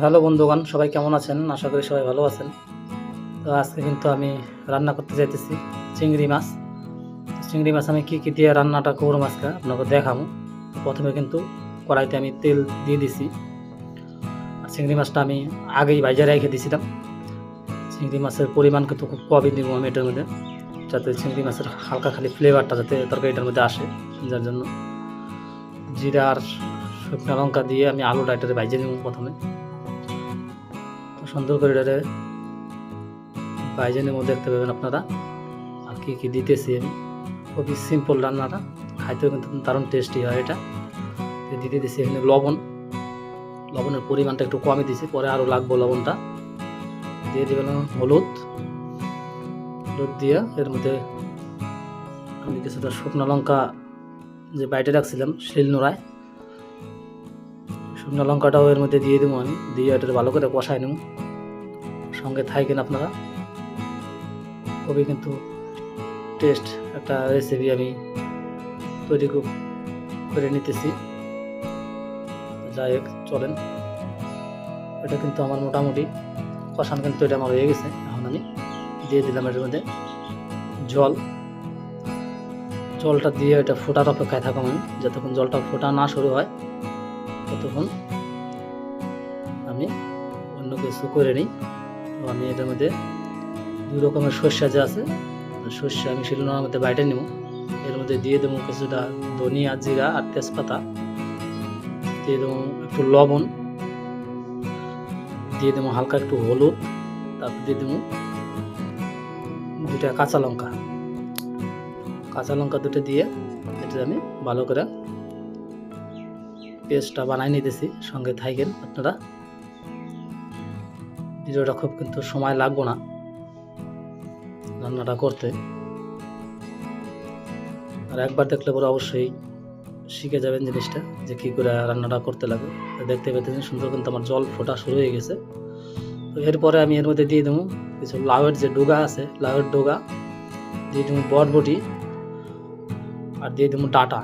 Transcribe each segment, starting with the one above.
Hello বন্ধুগণ, সবাই কেমন আছেন? আশা করি সবাই ভালো আছেন। তো আজকে কিন্তু আমি রান্না করতে যাইতেছি চিংড়ি মাছ। চিংড়ি মাছ আমি কী দিয়ে রান্নাটা করব আজকে আপনাকে দেখাবো। প্রথমে কিন্তু কড়াইতে আমি তেল দিয়ে দিছি। আর চিংড়ি মাছটা আমি আগেই ভাইজা রেখে দিয়েছিলাম। চিংড়ি মাছের পরিমাণ কিন্তু খুব কমই দিব আমি এটার মধ্যে, যাতে চিংড়ি মাছের হালকা খালি ফ্লেভারটা যাতে তরকারিটার মধ্যে আসে। যার জন্য জিরা আর শুকনো লঙ্কা দিয়ে আমি আলুটা এটাতে ভাইজে নেব প্রথমে। সুন্দর করে এটাতে ভাইজে নেব, দেখতে পাবেন আপনারা। আর কী দিতেছি আমি, খুবই সিম্পল রান্নাটা, খাইতেও কিন্তু দারুণ টেস্টি হয় এটা। দিতে দিয়েছি এখানে লবণের পরিমাণটা একটু কমই দিয়েছি, পরে আরও লাগবো লবণটা। দিয়ে দিলাম হলুদ দিয়ে এর মধ্যে আমি কিছুটা শুকনো লঙ্কা যে বাইটে রাখছিলাম শিলনোড়ায়, শুকনো লঙ্কাটাও এর মধ্যে দিয়ে দেবো আমি, দিয়ে এটা ভালো করে কষাই নেব। সঙ্গে থাকেন আপনারা, খুবই কিন্তু টেস্ট একটা রেসিপি আমি তৈরি করে নিতেছি। যাই হোক, চলেন। এটা কিন্তু আমার মোটামুটি কষান কিন্তু এটা আমার হয়ে গেছে। এখন আমি দিয়ে দিলাম এটার মধ্যে জলটা দিয়ে এটা ফোটার অপেক্ষায় থাকুন আমি, যতক্ষণ জলটা ফোটা না শুরু হয় ততক্ষণ আমি অন্য কিছু করে নিই। তো আমি এটার মধ্যে দুই রকমের সর্ষে যে আছে, সর্ষে আমি শিলনোড়ার মধ্যে বাইটে নেব। এর মধ্যে দিয়ে দেবো কিছুটা ধনিয়া, জিরা আর তেজপাতা, দিয়ে দেবো একটু লবণ, দিয়ে দেবো হালকা একটু হলুদ, তারপর দিয়ে দেবো দুটা কাঁচা লঙ্কা দুটো দিয়ে এটা আমি ভালো করে পেস্টটা বানাই নিতেছি। সঙ্গে থাকেন আপনারা, ভিডিওটা খুব কিন্তু সময় লাগবে না রান্নাটা করতে, আর একবার দেখলে পরে অবশ্যই শিখে যাবেন জিনিসটা যে কী করে রান্নাটা করতে লাগে। দেখতে পেতেছেন সুন্দর কিন্তু আমার জল ফোটা শুরু হয়ে গেছে। তো এরপরে আমি এর মধ্যে দিয়ে দেবো কিছু লাউয়ের যে ডোগা আছে, লাউয়ের ডোগা দিয়ে দেবো, বরবটি আর দিয়ে দেবো ডাঁটা।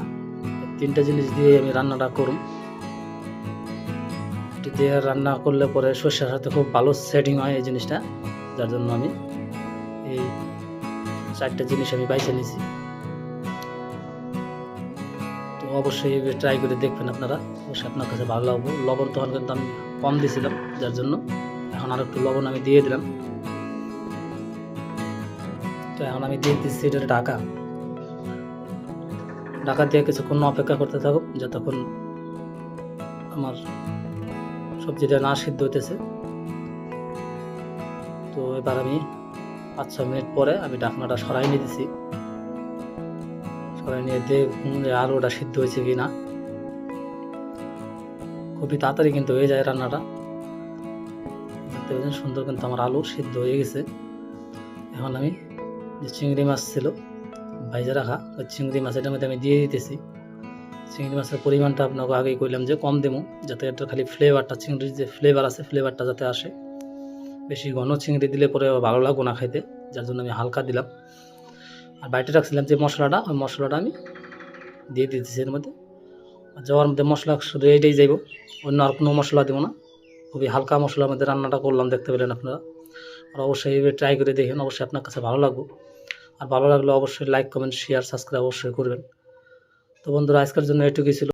তিনটা জিনিস দিয়ে আমি রান্নাটা করুন। এটি দিয়ে রান্না করলে পরে সর্ষের সাথে খুব ভালো সেটিং হয় এই জিনিসটা, যার জন্য আমি এই চারটা জিনিস আমি বাইছে নিয়েছি। তো অবশ্যই ট্রাই করে দেখবেন আপনারা, অবশ্যই আপনার কাছে ভালো লাগবে। লবণ তখন কিন্তু আমি কম দিয়েছিলাম, যার জন্য এখন আর একটু লবণ আমি দিয়ে দিলাম। তো এখন আমি দিয়ে দিচ্ছি এটা ঢাকা দিয়ে কিছুক্ষণ অপেক্ষা করতে থাকুক, যতক্ষণ আমার সবজিটা না সিদ্ধ হইতেছে। তো এবার আমি 5-6 মিনিট পরে আমি ঢাকনাটা সরাই নিয়ে দিছি, সরাই নিয়ে দেখুন যে আলুটা সিদ্ধ হয়েছে কি না। খুবই তাড়াতাড়ি কিন্তু হয়ে যায় রান্নাটা, দেখতে পাচ্ছেন সুন্দর কিন্তু আমার আলু সিদ্ধ হয়ে গেছে। এখন আমি যে চিংড়ি মাছ ছিল ভাইজা রাখা, ওই চিংড়ি মাছের মধ্যে আমি দিয়ে দিতেছি। চিংড়ি মাছের পরিমাণটা আপনাকে আগেই কইলাম যে কম দেবো, যাতে এটা খালি ফ্লেভারটা, চিংড়ির যে ফ্লেভার আছে ফ্লেভারটা যাতে আসে। বেশি ঘন চিংড়ি দিলে পরে ভালো লাগবে না খাইতে, যার জন্য আমি হালকা দিলাম। আর বাইটে রাখছিলাম যে মশলাটা, ওই মশলাটা আমি দিয়ে দিতেছি এর মধ্যে। যাওয়ার মধ্যে মশলা শুধু এইটাই যাইব, অন্য আর কোনো মশলা দেবো না। খুবই হালকা মশলার মধ্যে রান্নাটা করলাম, দেখতে পেলেন আপনারা। আর অবশ্যই এইভাবে ট্রাই করে দেখেন, অবশ্যই আপনার কাছে ভালো লাগবে। আর ভালো লাগলে অবশ্যই লাইক, কমেন্ট, শেয়ার, সাবস্ক্রাইব অবশ্যই করবেন। তো বন্ধুরা, আজকের জন্য এটুকুই ছিল।